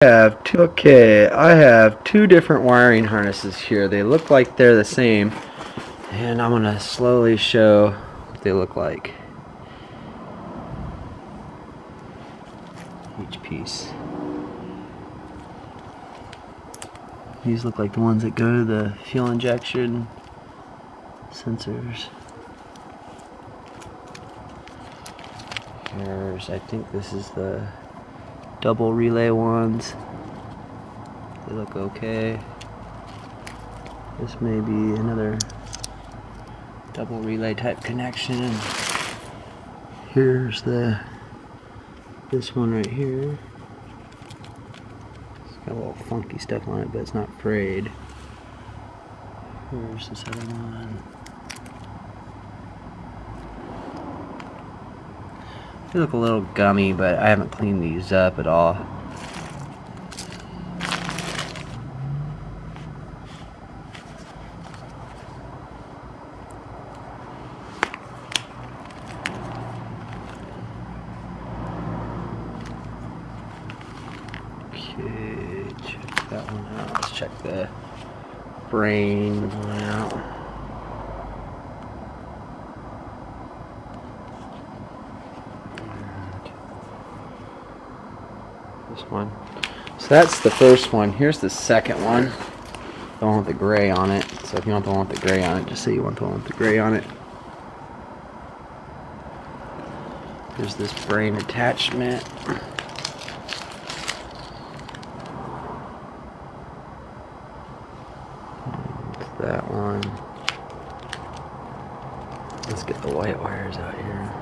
I have two different wiring harnesses here. They look like they're the same, and I'm gonna slowly show what they look like. Each piece. These look like the ones that go to the fuel injection sensors. I think this is the double relay ones. They look okay. This may be another double relay type connection. Here's this one right here. It's got a little funky stuff on it, but it's not frayed. Here's this other one. They look a little gummy, but I haven't cleaned these up at all. Okay, check that one out. Let's check the brain one out. This one. So that's the first one. Here's the second one. The one with the gray on it. So if you want the one with the gray on it, just say you want the one with the gray on it. Here's this brain attachment. That one. Let's get the white wires out here.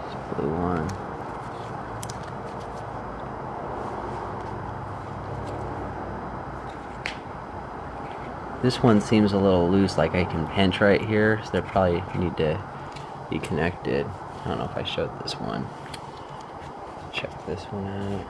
This blue one. This one seems a little loose, like I can pinch right here, so they probably need to be connected. I don't know if I showed this one. Check this one out.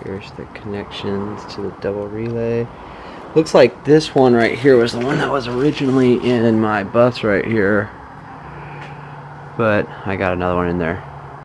Here's the connections to the double relay. Looks like this one right here was the one that was originally in my bus right here, but I got another one in there.